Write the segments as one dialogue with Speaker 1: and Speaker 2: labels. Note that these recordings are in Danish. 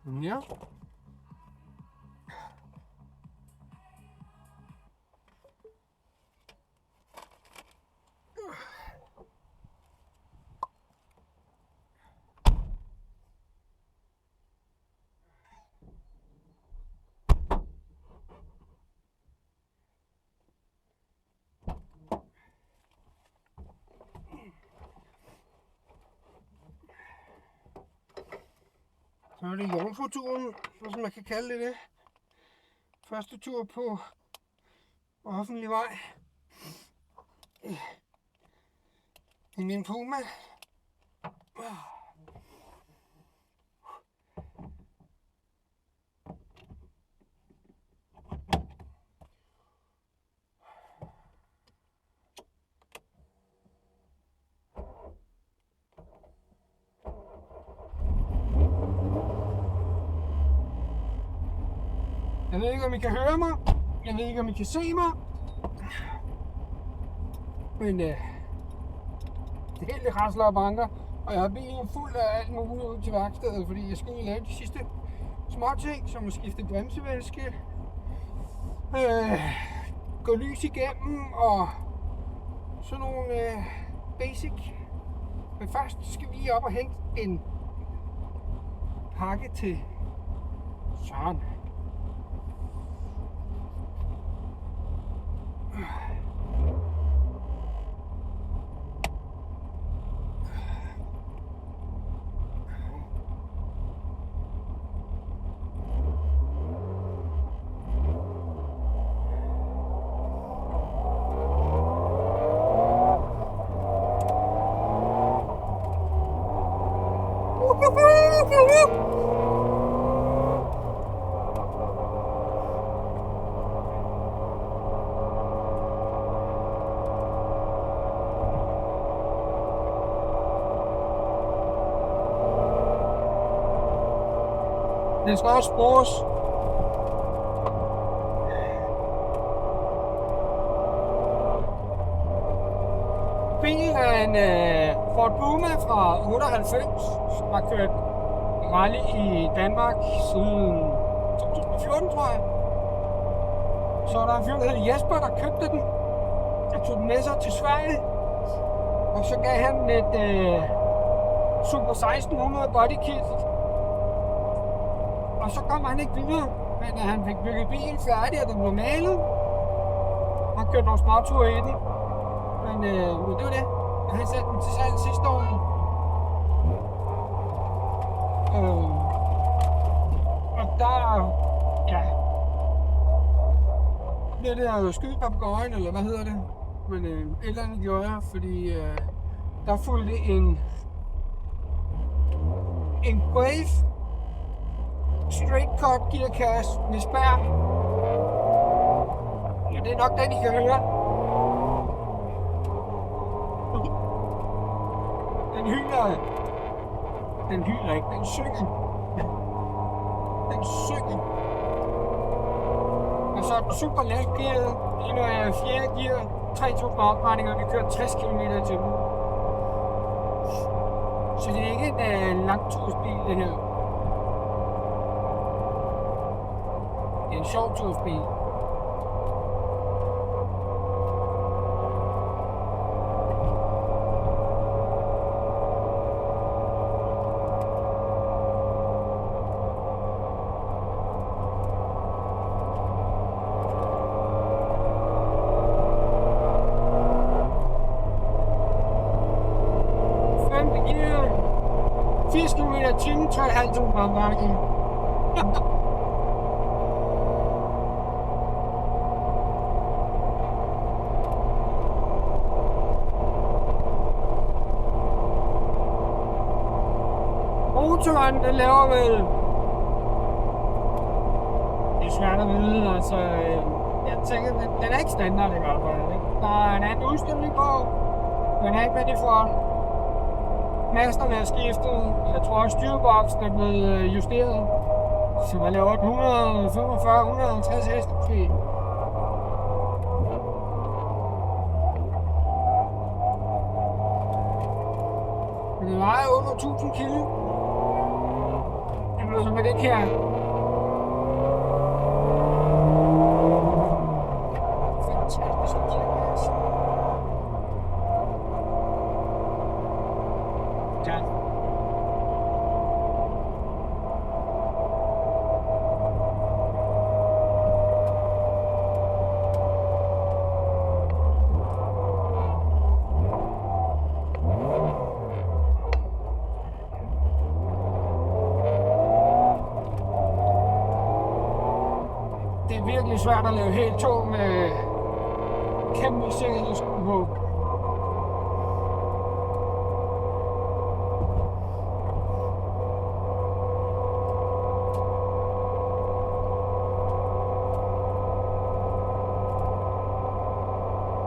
Speaker 1: Ja. Så er det jomfruturen, som man kan kalde det. Første tur på offentlig vej. I min Puma. Jeg ved ikke, om I kan høre mig. Jeg ved ikke, om I kan se mig. Men det hele rasler og banker. Og jeg har bilen fuld af alt muligt ud til værkstedet, fordi jeg skal ud og lave de sidste små ting, som at skifte bremsevæske, gå lys igennem og sådan nogle basic. Men først skal vi lige op og hente en pakke til Søren. Den skal også bruges. Bilen er en Ford Puma fra 98, som har kørt rally i Danmark siden 2014, tror jeg. Så er der en fyr, der hedder Jesper, der købte den. Jeg tog den med sig til Sverige. Og så gav han et Super 1600 bodykit. Og så kom han ikke videre, men han fik bygget bilen færdig, og den blev malet. Han kørte nogle småture i den. Men det var det. Og han satte den til salg sidste år. Og der, ja, det der skydepapegøjen, eller hvad hedder det? Men et eller andet gjorde jeg, fordi der fulgte en Brave straight cut gearkasse med spær. Ja, det er nok den, I kan høre. Den hyler. Den hyler ikke, den synger. Den synger. Og så er den super let gearet. Lige nu er jeg 4. gear, 3000 opretninger, vi kører 60 km i timen. Så det er ikke en langtursbil, det her. Det er en sjov tursbil. Gear, 80 km i timen, 3.500 opretninger. Motoren, den laver vel... Det er svært at vide, altså... Jeg tænker, den er ikke standard i hvert fald. Der er en anden udstilling på. Den er ikke hvad de får. Masterne er skiftet. Jeg tror også styreboksen er blevet justeret. Så man laver 145-150 heste måske. Men det vejer under 1000 kilo. Den med det her. Fantastisk gearkasse. Ja. Det er virkelig svært at lave helt tog med kæmpe sikkerhedssko på.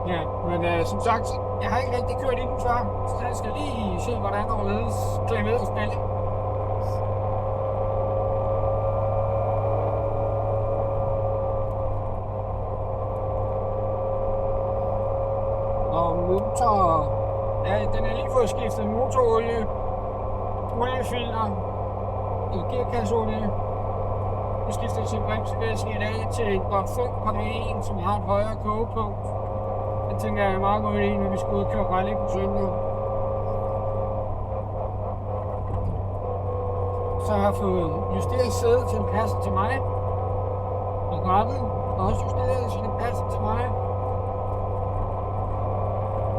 Speaker 1: Ja, men som sagt, jeg har ikke rigtig kørt i den før, så jeg skal lige se, hvordan overledes klæde og spille. Og motor, ja, den er lige fået skiftet motorolie, oliefilter og gearkasseolie. Vi skifter til bremsevæske i dag til en godt 5,1, som har et højere kogepunkt. Jeg tænker, jeg er meget god idé, når vi skal ud og køre rally på søndag. Så har jeg fået justeret sædet til at passe til mig. Og rattet er også justeret til at passe til mig.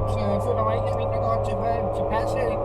Speaker 1: Så jeg føler mig ikke mindre godt tilpas her.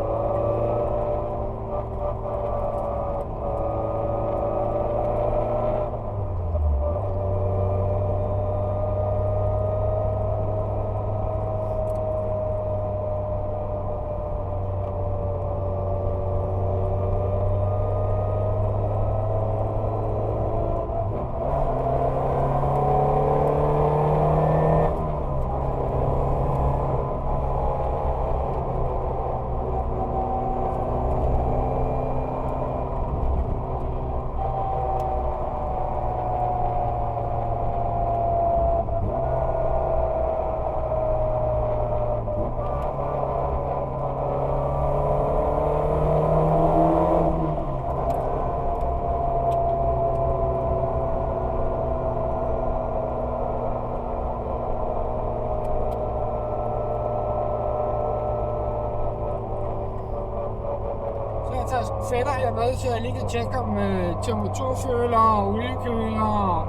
Speaker 1: Fætter jeg med til at lige kan tjekke om temperaturføler, oliekøler,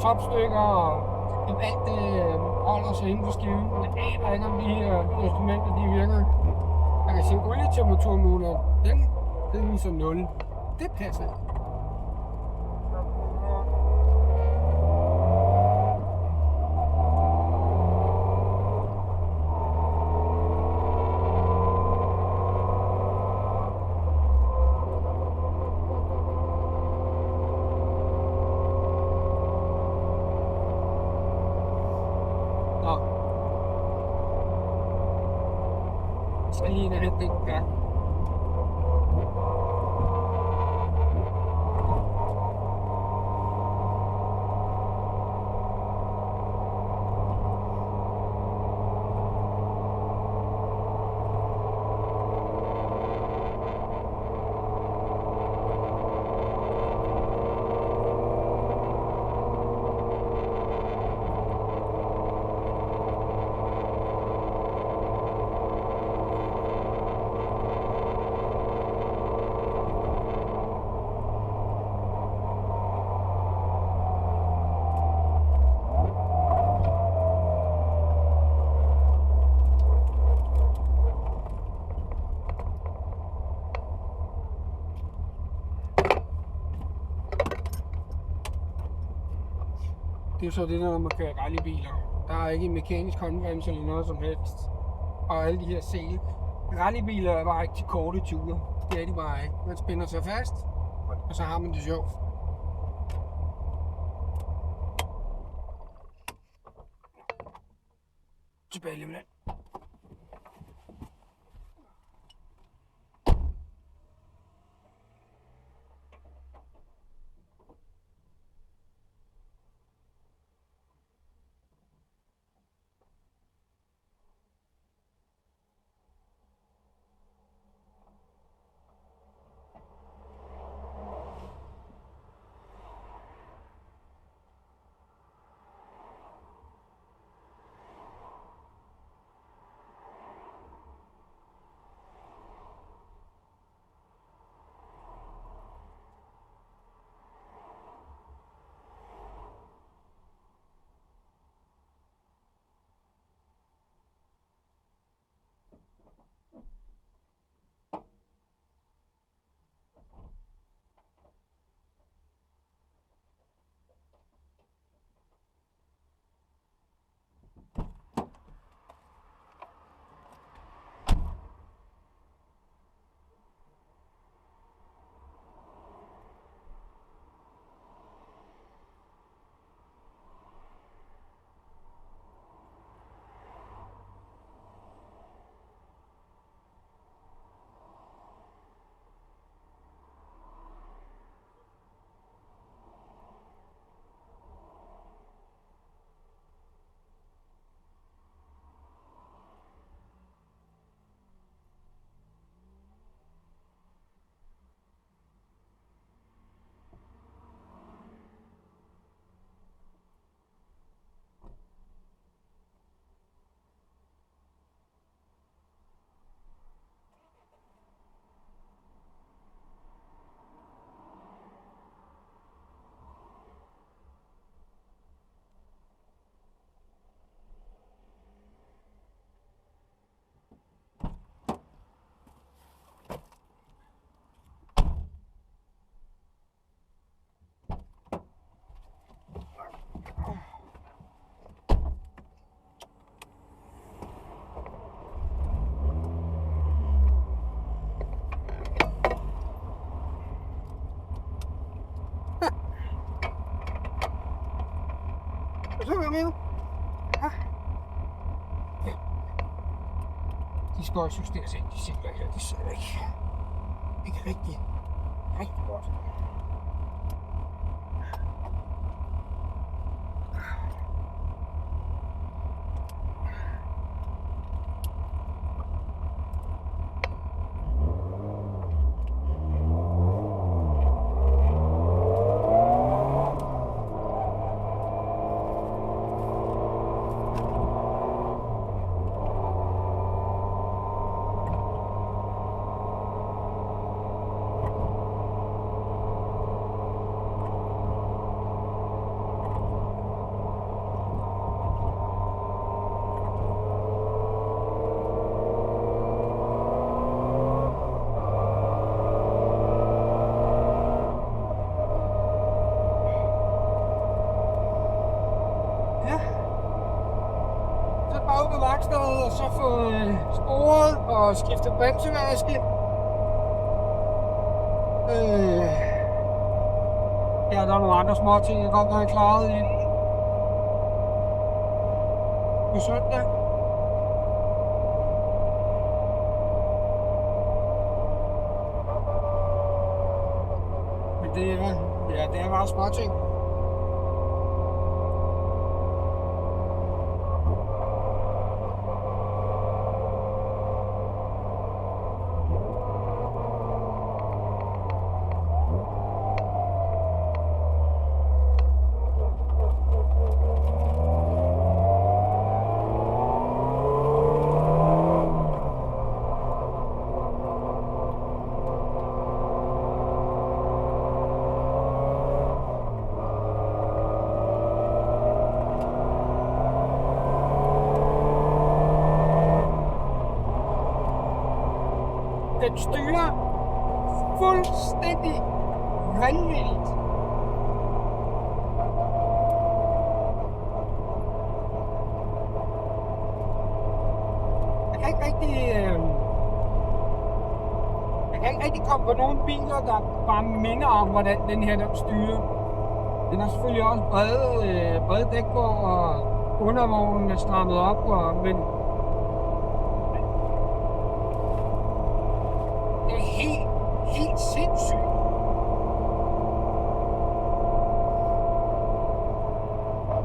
Speaker 1: topstykker, om alt holder sig inden for skiven. Jeg aner ikke, om de her instrumenter de virker. Man kan se olietemperaturmåler, den viser 0. Det passer. Så lige det lidt der. Det er så det, når man kører rallybiler. Der er ikke en mekanisk håndbremse eller noget som helst. Og alle de her sele. Rallybiler er bare ikke til korte ture. Det er de bare ikke. Man spænder sig fast, og så har man det sjovt. Tilbage lige med den. Så er jeg med. Ja. De skal også justeres ind, de sigter her, de sidder ikke. Ikke rigtig godt. Og så få sporet og skifte bremsevaske. Ja, der er nogle andre små ting, jeg godt har klaret i på søndag. Men det er bare små ting. Den styrer fuldstændig vanvittigt. Jeg kan ikke rigtig komme på nogle biler, der bare minder om, hvordan den her der styrer. Den har selvfølgelig også brede dæk på, og undervognen er strammet op, men det er helt sindssygt.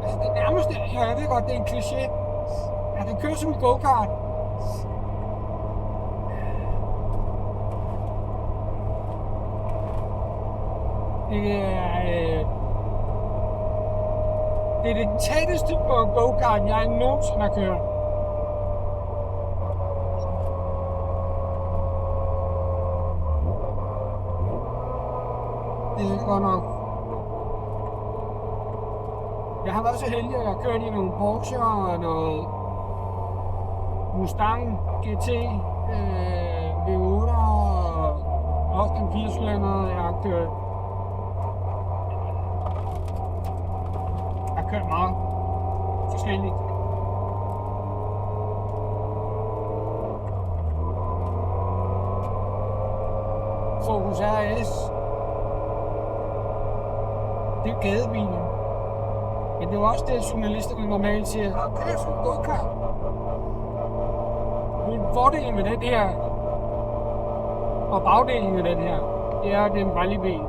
Speaker 1: Altså det nærmeste, jeg ved godt, det er en kliché, at den kører som en go-kart. Det er det tætteste på en go-kart, jeg nogensinde har kørt. Det er godt nok. Jeg har været så heldig, at jeg har kørt i nogle Porsche og noget Mustang GT V8 og også en 4-cylinder. Jeg har kørt meget forskelligt. Focus RS. Det er gadebilen. Men det er også det, journalisterne normalt siger. Det er så god kar. Fordelen med den her, og bagdelen med den her, det er, at det er en rallybil.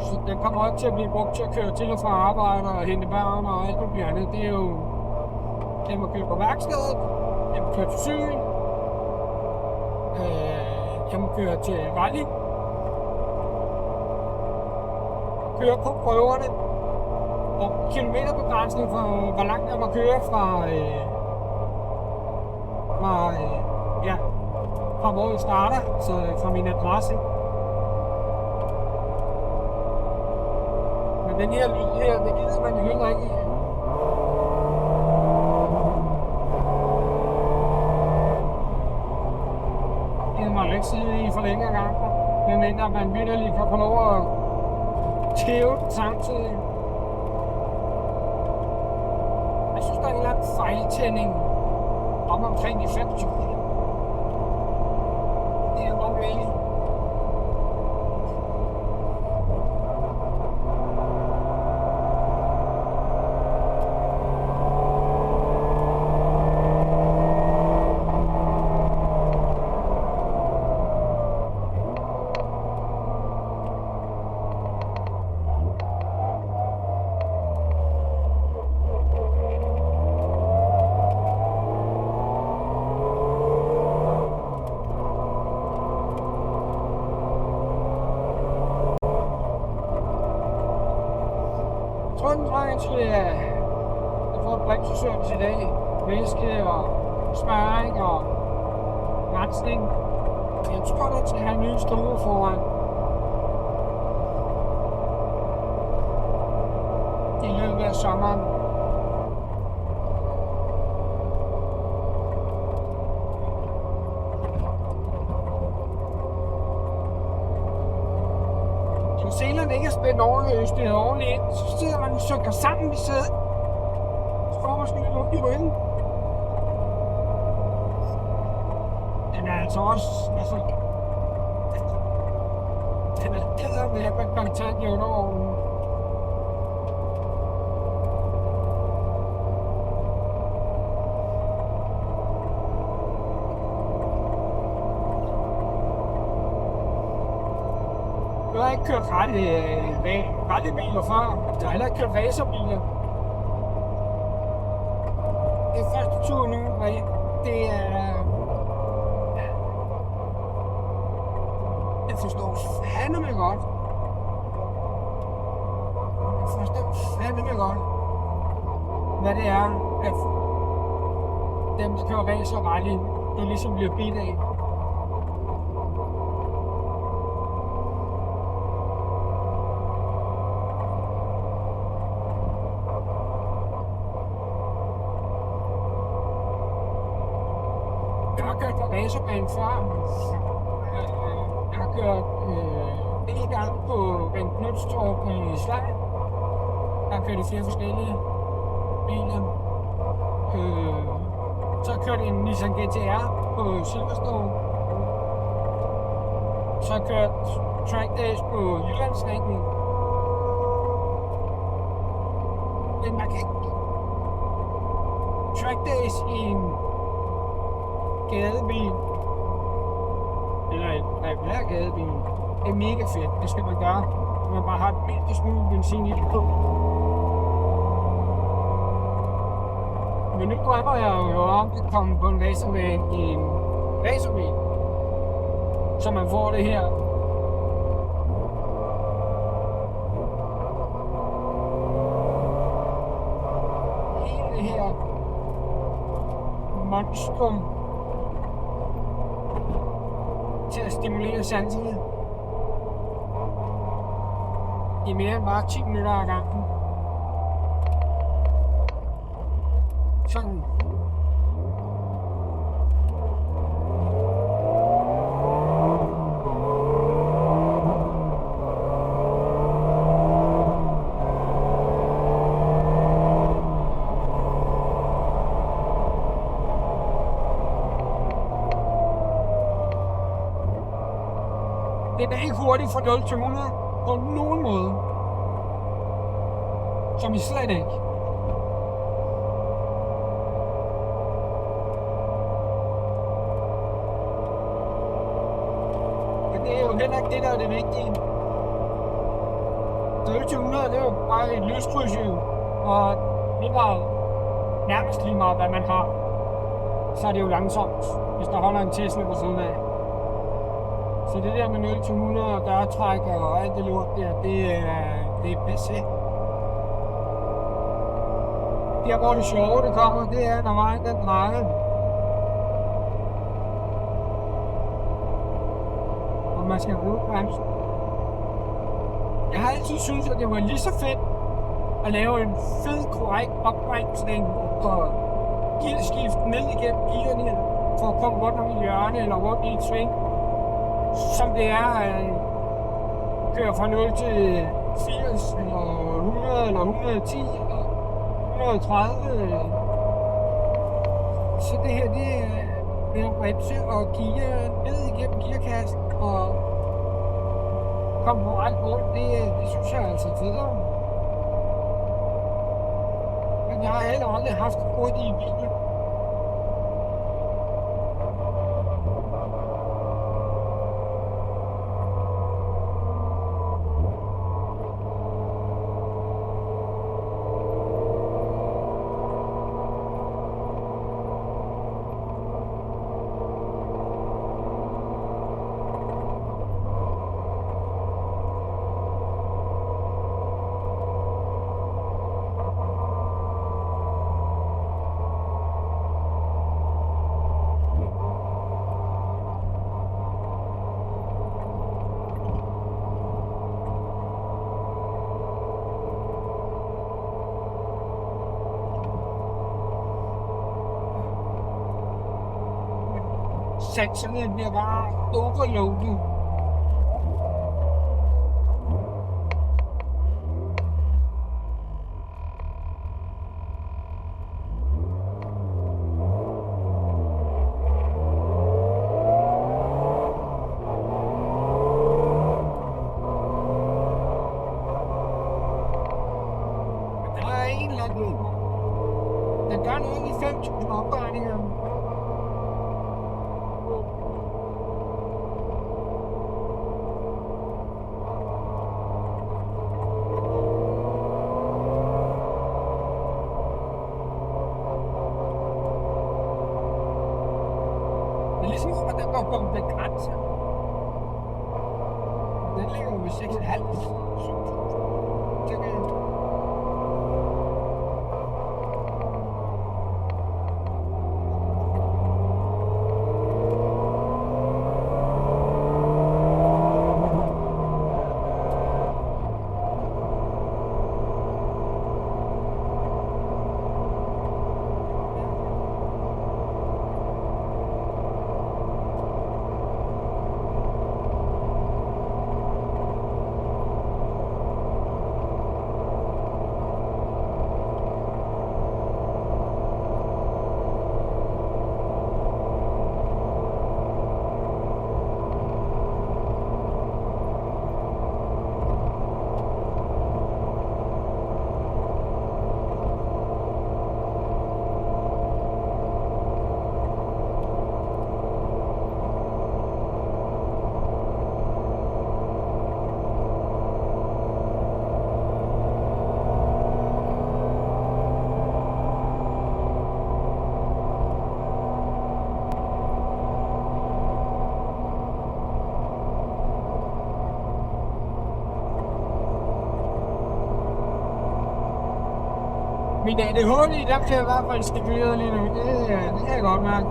Speaker 1: Så den kommer også til at blive brugt til at køre til og fra arbejde og hente børn og alt muligt andet. Det er jo, den må køre på værkstedet, den må køre til syn, den må køre til rally, køre på prøverne, og kilometerbegrænsning for, hvor langt jeg må køre fra hvor jeg starter, så fra min adresse. Men den her lyd her, det gider man jo heller ikke. Det må man ikke sidde i for længere gang. Medmindre man vitterligt kan få lov at tæve den samtidig. Jeg synes, der er en eller anden fejltænding omkring de 5.000. Det er nok ikke. 14 drenge til at få et bremseservice i dag. Væske og smøring og rensning. Jeg tror, der skal have nye stole foran. I løbet af sommeren. Når selerne ikke er spændt ordentligt, det er ordentligt ind, så sidder man og synker sammen i sædet. Så får man måske lidt luft i ryggen. Den er altså også, den er keder med at være kontant i undervognen. Jeg har ikke kørt rallybiler før. Jeg har heller ikke kørt racerbiler. Det er første tur nu, og det er... Jeg forstår fandme godt. Hvad det er, at dem, der kører racer og rally, det ligesom bliver bidt af. Jeg har kørt på racerbane før. Jeg har kørt en gang på Ben Knudstorp i Sverige. Jeg har kørt i 4 forskellige biler. Så har jeg kørt en Nissan GT-R på Silverstone. Så har jeg kørt track days på Jyllandsringen. Men man kan ikke track days i en gadebil, eller en regulær gadebil, det er mega fedt. Det skal man gøre, når man bare har et mindre smule benzin i det på. Men nu drømmer jeg jo om at komme på en racerbane i en racerbil, så man får det her hele det her monstrum til at stimulere sanserne i mere end bare 10 minutter ad gangen. Sådan. Den er ikke hurtig fra 0 til 100 på nogen måde. Som i slet ikke. Men det er jo heller ikke det, der er det vigtige. 0 til 100, det er jo bare et lystkrydshjul. Og lige meget, nærmest lige meget, hvad man har, så er det jo langsomt, hvis der holder en Tesla på siden af. Så det der med 0 til 100 og dørtræk og alt det lort der, det er passé. Der hvor det sjove det kommer, det er, når vejen den drejer. Og man skal bruge bremsen. Jeg har altid syntes, at det var lige så fedt at lave en fed, korrekt opbremsning og gearskift ned igennem gearne for at komme rundt om i hjørne eller rundt i et sving. Som det er at køre fra 0 til 80 eller 100 eller 110 eller 130. Så det her, det er at bremse og gear ned igennem gearkassen og komme på ret rundt. Det synes jeg er altså federe. Men jeg har heller aldrig haft hurtige biler. sanserne bliver bare overloadet. Den gør noget i 5.000 omdrejninger. Det er ligesom om, at den går på en grænse. Den ligger jo ved 6.500-7.000. Tænker jeg. Min ADHD, der bliver i hvert fald stimuleret lige nu. Det kan jeg godt mærke.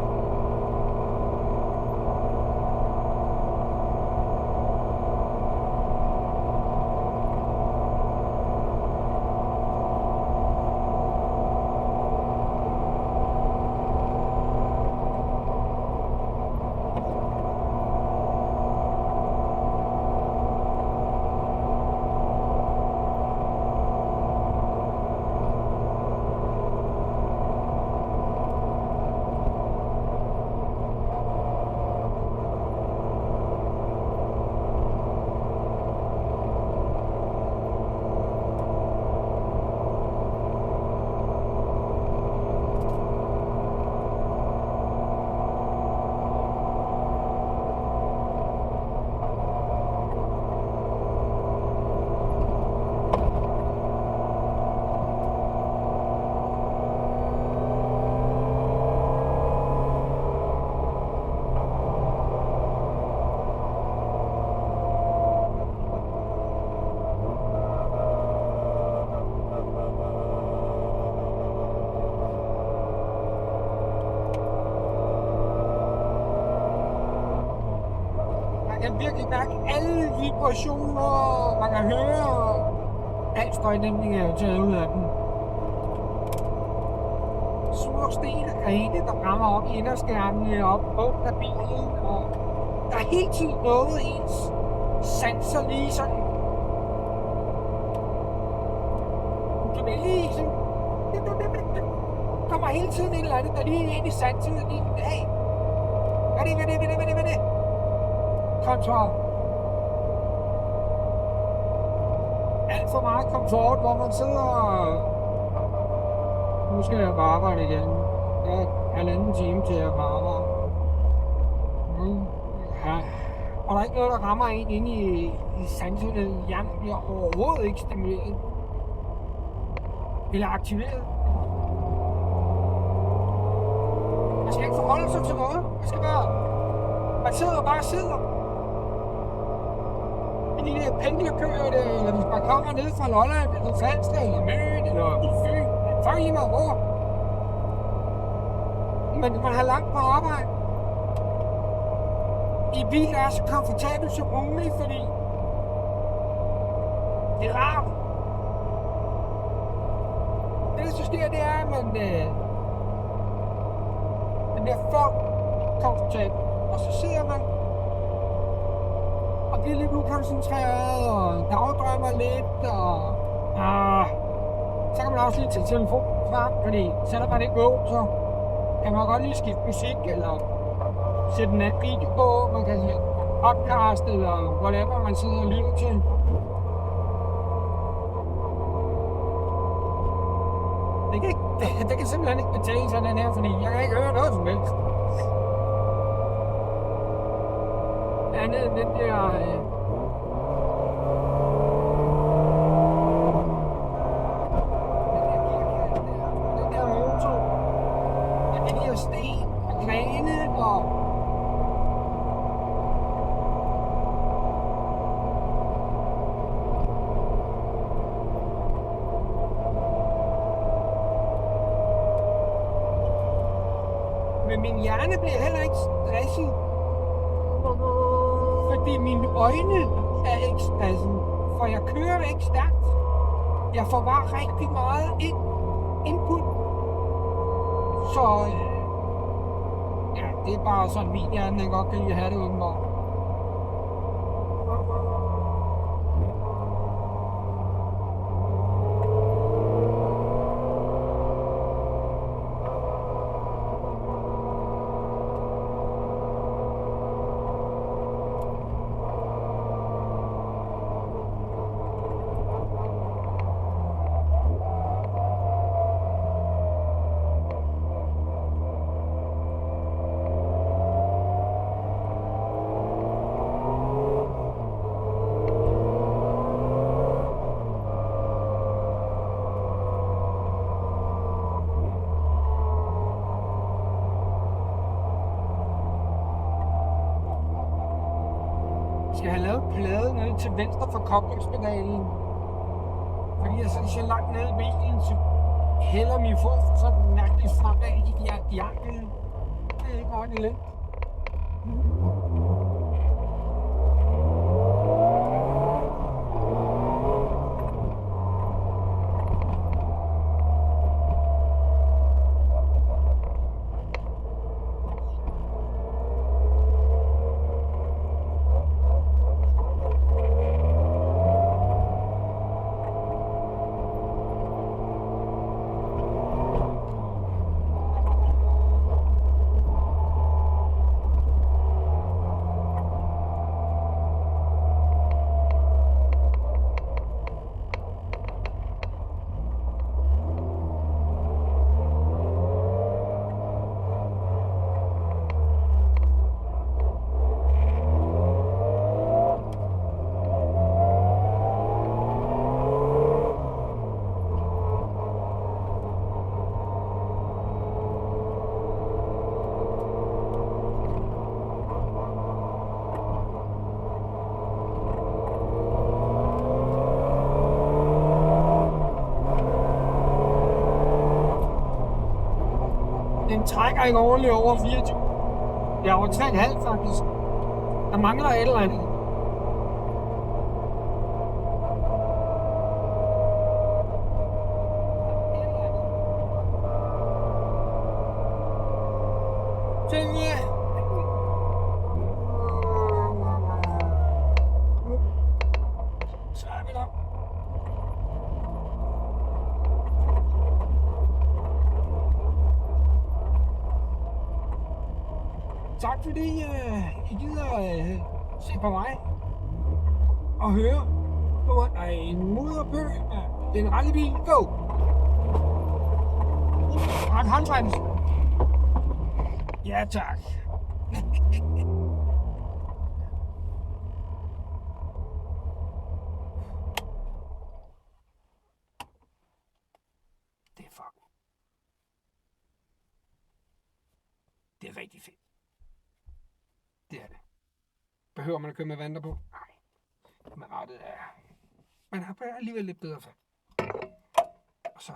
Speaker 1: Man kan virkelig mærke alle vibrationer, man kan høre. Al støjdæmpning er jo taget ud af den. Små sten og grene, der rammer op i inderskærmen op på af bilen, og der er hele tiden noget ens sanser lige sådan. Du vil lige sådan. Der kommer hele tiden et eller andet, der lige ind i sansen, og lige, hey, hvad er det? Kontrol. Alt for meget komfort, hvor man sidder og... Nu skal jeg på arbejde igen. Der er 1,5 time til at på arbejde. Ja. Og der er ikke noget, der rammer en inde i sanserne. Hjernen bliver overhovedet ikke stimuleret. Eller aktiveret. Man skal ikke forholde sig til noget. Man skal bare... Man sidder bare og sidder. De der pendlerkører, eller hvis man kommer ned fra Lolland, eller Falster, eller Møn, eller Fyn, så er I mig hvor. Men man har langt på arbejde. I bilen er så komfortabelt som muligt, fordi det er rart. Det, der så sker, det er, at man bliver for komfortabelt. Og så sidder man og bliver lidt ukoncentreret og dagdrømmer lidt, og så kan man også lige tage telefonen frem, fordi selvom man ikke gå, så kan man godt lige skifte musik, eller sætte en anden video på, man kan lide podcast, eller whatever man sidder og lytter til. Det kan simpelthen ikke betale sig, den her, fordi jeg kan ikke høre noget som helst. Andet end den der... den der motor. Ja, det der sten og grene og... Men min hjerne bliver heller ikke stresset. Fordi mine øjne er ikke stresset. For jeg kører ikke stærkt. Jeg får bare rigtig meget input. Så ja, det er bare sådan min hjerne, den godt kan lide at have det åbenbart. Jeg har lavet plade nede til venstre for koblingspedalen. Fordi jeg så langt nede i bilen, så hælder min fod sådan mærkeligt fremad i de her jakke. Det er ikke ordentligt. Den trækker ikke ordentligt over 24. Det er over 3,5 faktisk. Der mangler et eller andet. Så er vi der. Tak fordi I gider se på mig og høre på en moderbøg af den rallybil. Go! Ret håndtræns. Ja tak. Det er fucking. Det er rigtig fedt. Det er det. Behøver man at køre med vanter på? Nej. Men rettet er... Man har alligevel lidt bedre fat. Og så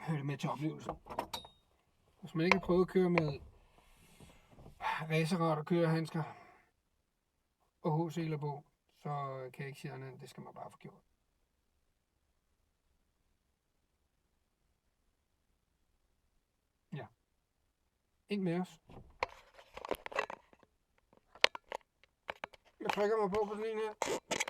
Speaker 1: hører det med til oplevelsen. Hvis man ikke har prøvet at køre med racerrat og kørehandsker og H-seler på, så kan jeg ikke sige andet end det skal man bare få gjort. Ja. Ind med os. Jeg trykker mig på den ene her.